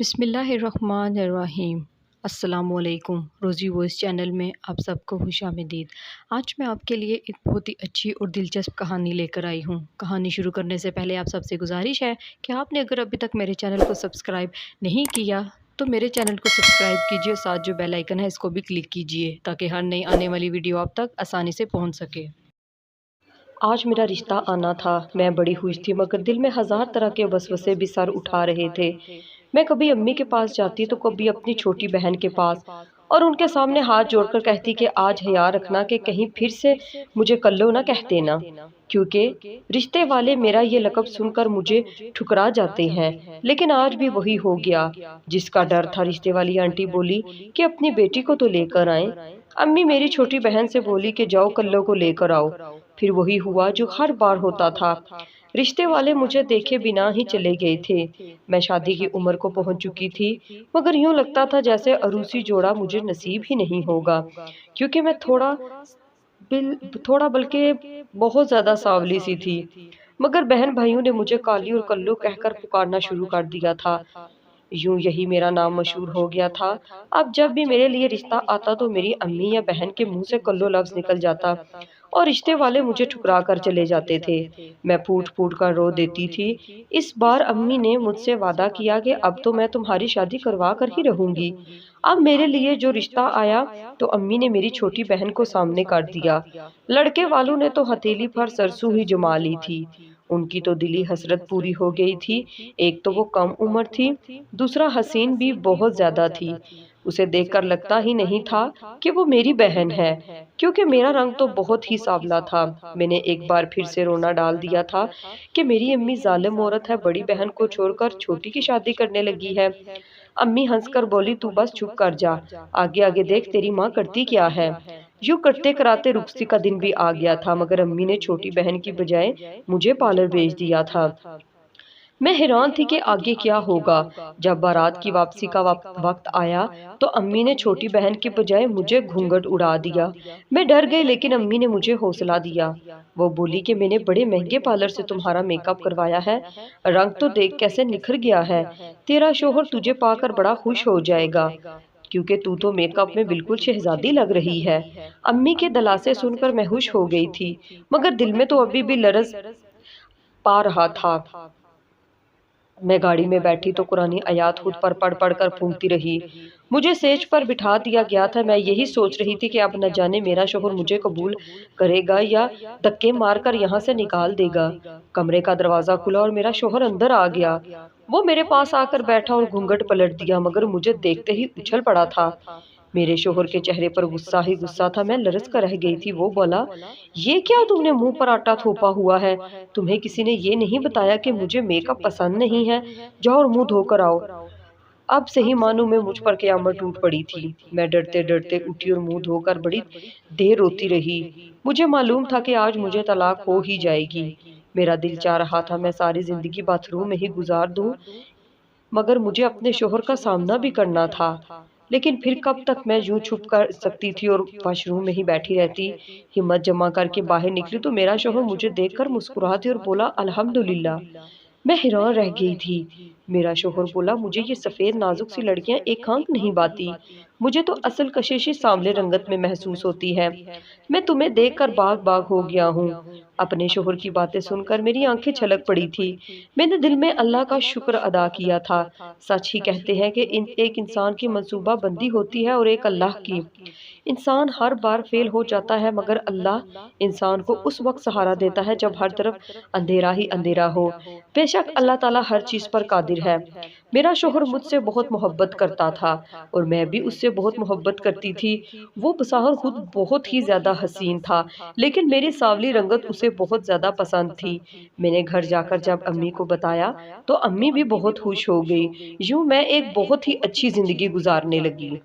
बिस्मिल्लाहिर्रहमानिर्रहीम। अस्सलामुअलैकुम। रोज़ी वॉइस चैनल में आप सबको खुशामदीद। आज मैं आपके लिए एक बहुत ही अच्छी और दिलचस्प कहानी लेकर आई हूँ। कहानी शुरू करने से पहले आप सबसे गुजारिश है कि आपने अगर अभी तक मेरे चैनल को सब्सक्राइब नहीं किया तो मेरे चैनल को सब्सक्राइब कीजिए, साथ जो बेल आइकन है इसको भी क्लिक कीजिए ताकि हर नई आने वाली वीडियो आप तक आसानी से पहुँच सके। आज मेरा रिश्ता आना था। मैं बड़ी खुश थी मगर दिल में हजार तरह के वसवसे भी सर उठा रहे थे। मैं कभी अम्मी के पास जाती तो कभी अपनी छोटी बहन के पास और उनके सामने हाथ जोड़कर कहती कि आज हया रखना कि कहीं फिर से मुझे कल्लो ना कह देना, क्योंकि रिश्ते वाले मेरा ये लक़ब सुनकर मुझे ठुकरा जाते हैं। लेकिन आज भी वही हो गया जिसका डर था। रिश्ते वाली आंटी बोली कि अपनी बेटी को तो लेकर आए। अम्मी मेरी छोटी बहन से बोली कि जाओ कल्लो को लेकर आओ। फिर वही हुआ जो हर बार होता था। रिश्ते वाले मुझे देखे बिना ही चले गए थे। मैं शादी की उम्र को पहुंच चुकी थी मगर यूं लगता था जैसे अरूसी जोड़ा मुझे नसीब ही नहीं होगा, क्योंकि मैं थोड़ा बल्कि बहुत ज्यादा सांवली सी थी। मगर बहन भाइयों ने मुझे काली और कल्लू कहकर पुकारना शुरू कर दिया था। यूं यही मेरा नाम मशहूर हो गया था। अब जब भी मेरे लिए रिश्ता आता तो मेरी अम्मी या बहन के मुंह से कल्लो लफ्ज निकल जाता और रिश्ते वाले मुझे ठुकरा कर चले जाते थे। मैं फूट फूट कर रो देती थी। इस बार अम्मी ने मुझसे वादा किया कि अब तो मैं तुम्हारी शादी करवा कर ही रहूंगी। अब मेरे लिए जो रिश्ता आया तो अम्मी ने मेरी छोटी बहन को सामने कर दिया। लड़के वालों ने तो हथेली पर सरसों ही जमा ली थी। उनकी तो दिली हसरत पूरी हो गई थी। एक तो वो कम उम्र थी, दूसरा हसीन भी बहुत ज्यादा थी। उसे देखकर लगता ही नहीं था कि वो मेरी बहन है, क्योंकि मेरा रंग तो बहुत ही सांवला था। मैंने एक बार फिर से रोना डाल दिया था कि मेरी अम्मी जालिम औरत है, बड़ी बहन को छोड़कर छोटी की शादी करने लगी है। अम्मी हंसकर बोली तू बस चुप कर जा, आगे आगे देख तेरी माँ करती क्या है। यूं करते कराते रुखसी का दिन भी आ गया था मगर अम्मी ने छोटी बहन की बजाय मुझे पार्लर भेज दिया था। मैं हैरान थी कि आगे क्या होगा। जब बारात की वापसी का वक्त आया तो अम्मी ने छोटी बहन के बजाय मुझे घूंघट उड़ा दिया। मैं डर गई लेकिन अम्मी ने मुझे हौसला दिया। वो बोली कि मैंने बड़े महंगे पार्लर से तुम्हारा मेकअप करवाया है, रंग तो देख कैसे निखर गया है। तेरा शोहर तुझे पाकर बड़ा खुश हो जाएगा, क्योंकि तू तो मेकअप में बिल्कुल शहजादी लग रही है। अम्मी के दलासे सुनकर मैं खुश हो गई थी मगर दिल में तो अभी भी लरज पा रहा था। मैं गाड़ी में बैठी तो कुरानी आयात खुद पर पढ़ पढ़ कर फूंकती रही। मुझे सेज पर बिठा दिया गया था। मैं यही सोच रही थी कि अब न जाने मेरा शोहर मुझे कबूल करेगा या धक्के मारकर यहाँ से निकाल देगा। कमरे का दरवाजा खुला और मेरा शोहर अंदर आ गया। वो मेरे पास आकर बैठा और घूंघट पलट दिया मगर मुझे देखते ही उछल पड़ा था। मेरे शोहर के चेहरे पर गुस्सा ही गुस्सा था। मैं लरज कर रह गई थी। वो बोला, ये क्या तुमने मुंह पर आटा थोपा हुआ है? तुम्हें किसी ने ये नहीं बताया कि मुझे मेकअप पसंद नहीं है? जाओ और मुंह धोकर आओ। अब सही मानूं में मुझ पर कयामत टूट पड़ी थी। मैं डरते डरते उठी और मुंह धोकर बड़ी देर रोती रही। मुझे मालूम था कि आज मुझे तलाक हो ही जाएगी। मेरा दिल चाह रहा था मैं सारी जिंदगी बाथरूम में ही गुजार दूं, मगर मुझे अपने शोहर का सामना भी करना था। लेकिन फिर कब तक मैं यूं छुप कर सकती थी और वॉशरूम में ही बैठी रहती। हिम्मत जमा करके बाहर निकली तो मेरा शोहर मुझे देखकर मुस्कुरा दिया और बोला अल्हम्दुलिल्लाह। मैं हैरान रह गई थी। मेरा शोहर बोला, मुझे ये सफेद नाजुक सी लड़कियां एक आंख नहीं बाती, मुझे तो असल कशिश सांवले रंगत में महसूस होती है। मैं तुम्हें देखकर बाग बाग हो गया हूँ। अपने शोहर की बातें सुनकर मेरी आंखें छलक पड़ी थी। मैंने दिल में अल्लाह का शुक्र अदा किया था। सच ही कहते हैं कि एक इंसान की मंसूबा बंदी होती है और एक अल्लाह की। इंसान हर बार फेल हो जाता है मगर अल्लाह इंसान को उस वक्त सहारा देता है जब हर तरफ अंधेरा ही अंधेरा हो। बेशक अल्लाह ताला हर चीज पर कादिर है। मेरा शोहर मुझसे बहुत मोहब्बत करता था और मैं भी उससे बहुत मोहब्बत करती थी। वो बसाहर खुद बहुत ही ज्यादा हसीन था, लेकिन मेरी सांवली रंगत उसे बहुत ज्यादा पसंद थी। मैंने घर जाकर जब अम्मी को बताया तो अम्मी भी बहुत खुश हो गई। यूं मैं एक बहुत ही अच्छी जिंदगी गुजारने लगी।